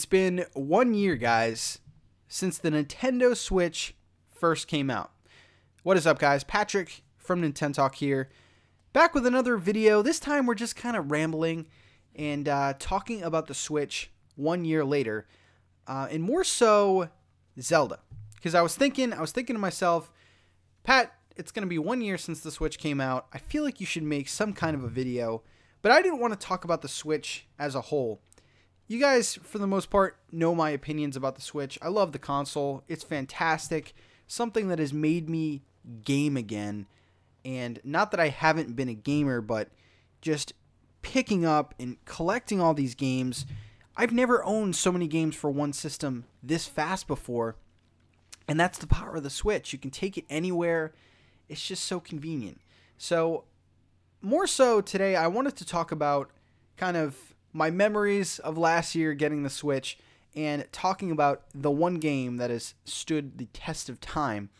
It's been 1 year, guys, since the Nintendo Switch first came out. What is up, guys? Patrick from NintenTalk here, back with another video. This time we're just kind of rambling and talking about the Switch 1 year later, and more so Zelda. Because I was thinking to myself, Pat, it's going to be 1 year since the Switch came out. I feel like you should make some kind of a video, but I didn't want to talk about the Switch as a whole. You guys, for the most part, know my opinions about the Switch. I love the console. It's fantastic. Something that has made me game again. And not that I haven't been a gamer, but just picking up and collecting all these games. I've never owned so many games for one system this fast before. And that's the power of the Switch. You can take it anywhere. It's just so convenient. So, more so today, I wanted to talk about kind of my memories of last year getting the Switch and talking about the one game that has stood the test of time.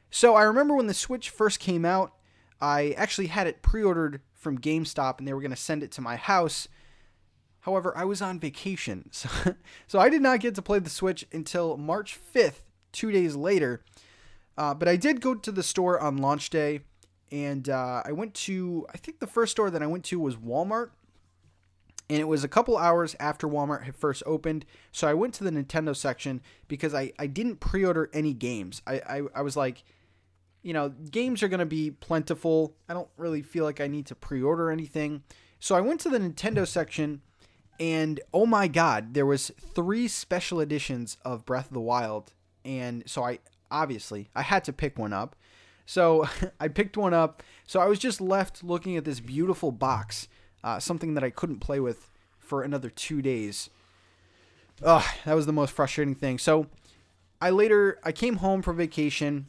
So I remember when the Switch first came out, I actually had it pre-ordered from GameStop and they were going to send it to my house. However, I was on vacation, so I did not get to play the Switch until March 5th, 2 days later. But I did go to the store on launch day, and I think the first store that I went to was Walmart. And it was a couple hours after Walmart had first opened, so I went to the Nintendo section because I didn't pre-order any games. I was like, you know, games are going to be plentiful. I don't really feel like I need to pre-order anything. So I went to the Nintendo section, and oh my god, there was 3 special editions of Breath of the Wild. And so I had to pick one up. So I picked one up. So I was just left looking at this beautiful box. Something that I couldn't play with for another 2 days. Ugh, that was the most frustrating thing. So I came home from vacation,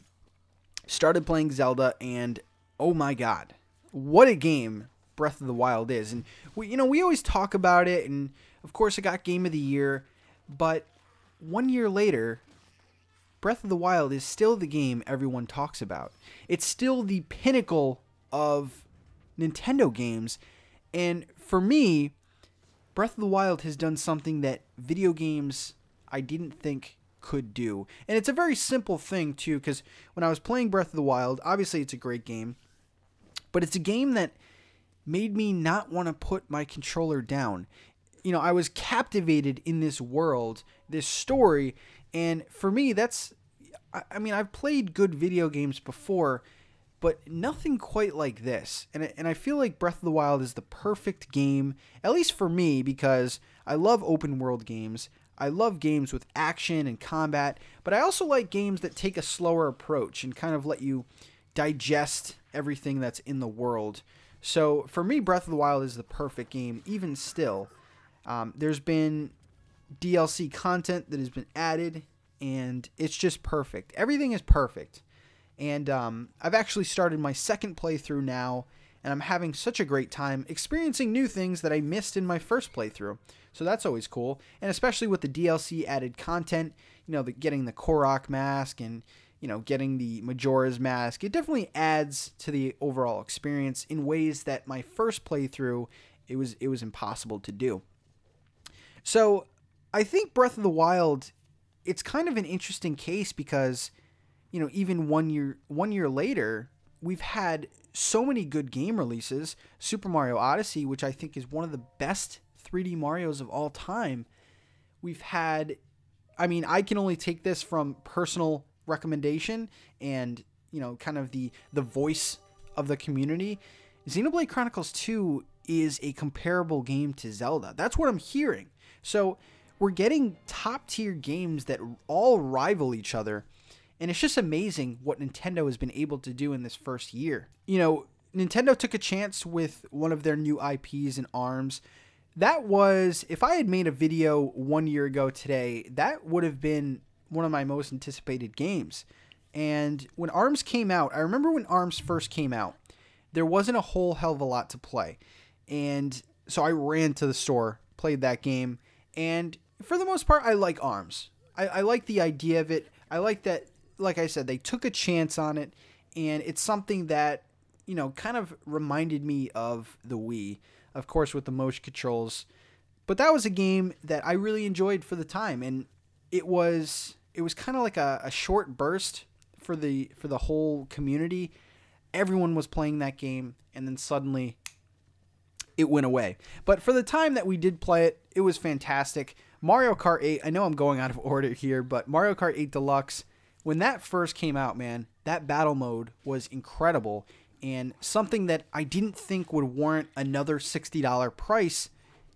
started playing Zelda, and oh my god, what a game Breath of the Wild is. And we always talk about it, and of course it got Game of the Year, but 1 year later, Breath of the Wild is still the game everyone talks about. It's still the pinnacle of Nintendo games. And for me, Breath of the Wild has done something that video games I didn't think could do. And it's a very simple thing, too, because when I was playing Breath of the Wild, obviously it's a great game, but it's a game that made me not want to put my controller down. You know, I was captivated in this world, this story, and for me, I've played good video games before, but nothing quite like this. And I feel like Breath of the Wild is the perfect game, at least for me, because I love open world games. I love games with action and combat, but I also like games that take a slower approach and kind of let you digest everything that's in the world. So for me, Breath of the Wild is the perfect game, even still. There's been DLC content that has been added, and it's just perfect. Everything is perfect. And I've actually started my second playthrough now, and I'm having such a great time experiencing new things that I missed in my first playthrough. So that's always cool. And especially with the DLC added content, you know, getting the Korok mask and, you know, getting the Majora's mask, it definitely adds to the overall experience in ways that my first playthrough, it was impossible to do. So I think Breath of the Wild, it's kind of an interesting case because, you know, even 1 year later, we've had so many good game releases. Super Mario Odyssey, which I think is one of the best 3D Marios of all time. We've had, I can only take this from personal recommendation and, you know, kind of the voice of the community. Xenoblade Chronicles 2 is a comparable game to Zelda. That's what I'm hearing. So we're getting top tier games that all rival each other. And it's just amazing what Nintendo has been able to do in this first year. You know, Nintendo took a chance with one of their new IPs in ARMS. That was, if I had made a video 1 year ago today, that would have been one of my most anticipated games. And when ARMS came out, I remember when ARMS first came out, there wasn't a whole hell of a lot to play. And so I ran to the store, played that game, and for the most part, I like ARMS. I like the idea of it. I like that, like I said, they took a chance on it, and it's something that, you know, kind of reminded me of the Wii. Of course, with the motion controls, But that was a game that I really enjoyed for the time, and it was kind of like a short burst for the whole community. Everyone was playing that game, and then suddenly it went away. But for the time that we did play it, it was fantastic. Mario Kart 8, I know I'm going out of order here, but Mario Kart 8 Deluxe, when that first came out, man, that battle mode was incredible, and something that I didn't think would warrant another $60 price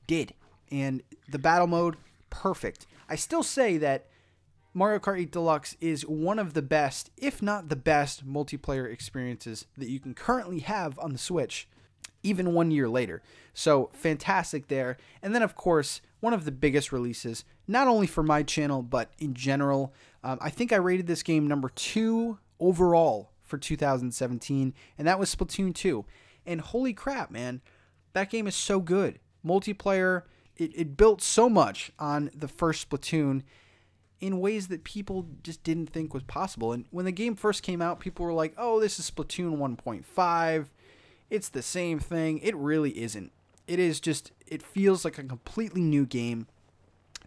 did. And the battle mode, perfect. I still say that Mario Kart 8 Deluxe is one of the best, if not the best, multiplayer experiences that you can currently have on the Switch, even 1 year later. So, fantastic there. And then, of course, one of the biggest releases, not only for my channel, but in general. I think I rated this game number 2 overall for 2017, and that was Splatoon 2. And holy crap, man, that game is so good. Multiplayer, it built so much on the first Splatoon in ways that people just didn't think was possible. And when the game first came out, people were like, oh, this is Splatoon 1.5. It's the same thing. It really isn't. It is just, it feels like a completely new game.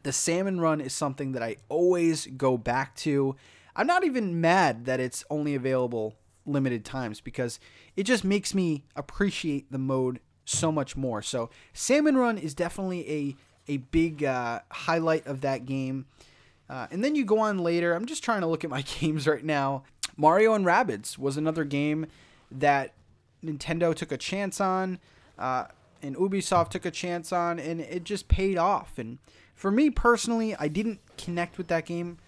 The salmon run is something that I always go back to. I'm not even mad that it's only available limited times, because it just makes me appreciate the mode so much more. So salmon run is definitely a big highlight of that game. And then you go on later. I'm just trying to look at my games right now. Mario and Rabbids was another game that Nintendo took a chance on, and Ubisoft took a chance on, and it just paid off. And for me personally, I didn't connect with that game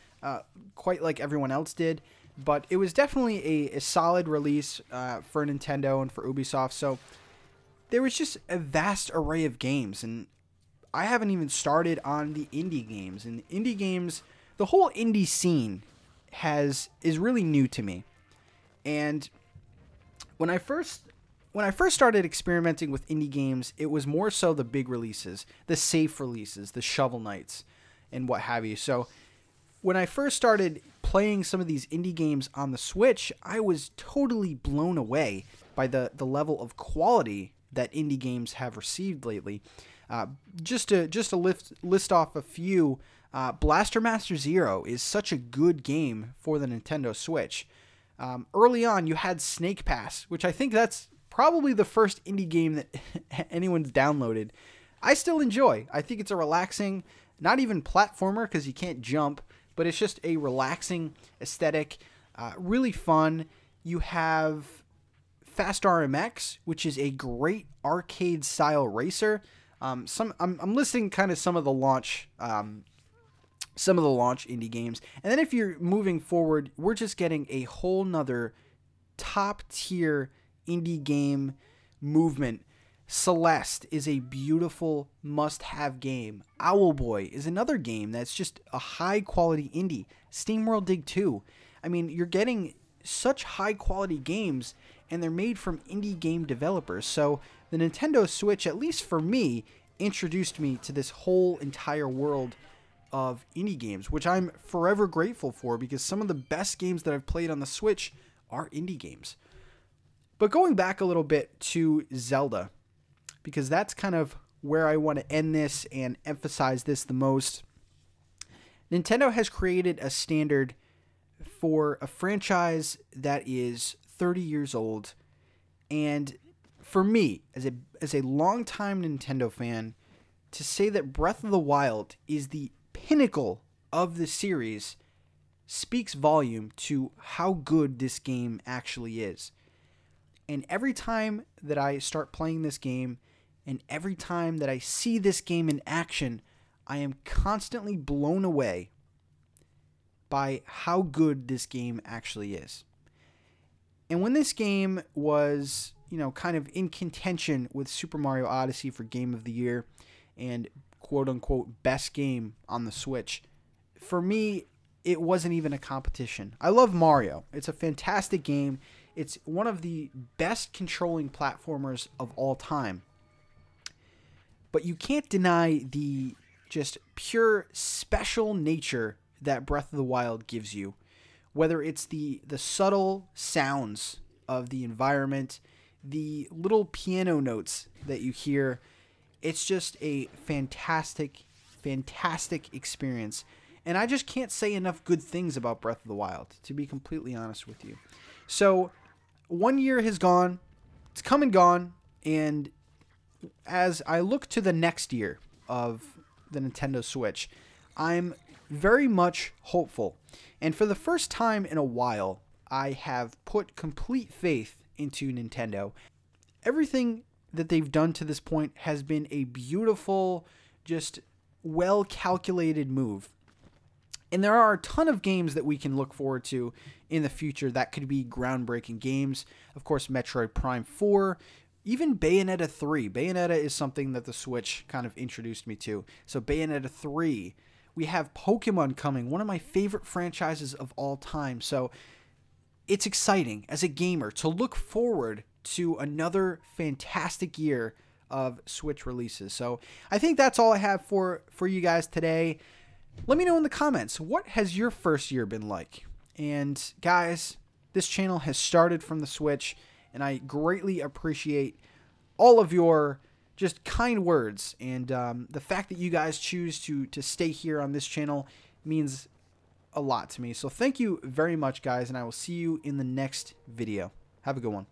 quite like everyone else did, but it was definitely a solid release for Nintendo and for Ubisoft. So there was just a vast array of games, and I haven't even started on the indie games. And indie games, the whole indie scene is really new to me. And when I first started experimenting with indie games, it was more so the big releases, the safe releases, the Shovel Knights, and what have you. So when I first started playing some of these indie games on the Switch, I was totally blown away by the level of quality that indie games have received lately. Just to list off a few, Blaster Master Zero is such a good game for the Nintendo Switch. Early on, you had Snake Pass, which I think that's probably the first indie game that anyone's downloaded. I still enjoy. I think it's a relaxing, not even platformer because you can't jump, but it's just a relaxing aesthetic, really fun. You have Fast RMX, which is a great arcade-style racer. I'm listing kind of some of the launch indie games, and then if you're moving forward, we're just getting a whole nother top-tier indie game movement. Celeste is a beautiful must-have game. Owlboy is another game that's just a high-quality indie. SteamWorld Dig 2. I mean, you're getting such high-quality games, and they're made from indie game developers. So the Nintendo Switch, at least for me, introduced me to this whole entire world of indie games, which I'm forever grateful for, because some of the best games that I've played on the Switch are indie games. But going back a little bit to Zelda, because that's kind of where I want to end this and emphasize this the most. Nintendo has created a standard for a franchise that is 30 years old, and for me, as a longtime Nintendo fan, to say that Breath of the Wild is the pinnacle of the series speaks volume to how good this game actually is. And every time that I start playing this game, and every time that I see this game in action, I am constantly blown away by how good this game actually is. And when this game was, kind of in contention with Super Mario Odyssey for Game of the Year and quote-unquote best game on the Switch, for me, it wasn't even a competition. I love Mario. It's a fantastic game. It's one of the best controlling platformers of all time. But you can't deny the just pure special nature that Breath of the Wild gives you. Whether it's the subtle sounds of the environment, the little piano notes that you hear, It's just a fantastic, fantastic experience. And I just can't say enough good things about Breath of the Wild, to be completely honest with you. So, 1 year has gone, it's come and gone, and as I look to the next year of the Nintendo Switch, I'm very much hopeful. And for the first time in a while, I have put complete faith into Nintendo. Everything that they've done to this point has been a beautiful, just well-calculated move. And there are a ton of games that we can look forward to in the future that could be groundbreaking games. Of course, Metroid Prime 4, even Bayonetta 3. Bayonetta is something that the Switch kind of introduced me to. So Bayonetta 3. We have Pokemon coming, one of my favorite franchises of all time. So it's exciting as a gamer to look forward to another fantastic year of Switch releases. So I think that's all I have for you guys today. Let me know in the comments, what has your first year been like? And guys, this channel has started from the Switch, and I greatly appreciate all of your just kind words. And the fact that you guys choose to stay here on this channel means a lot to me. So thank you very much, guys, and I will see you in the next video. Have a good one.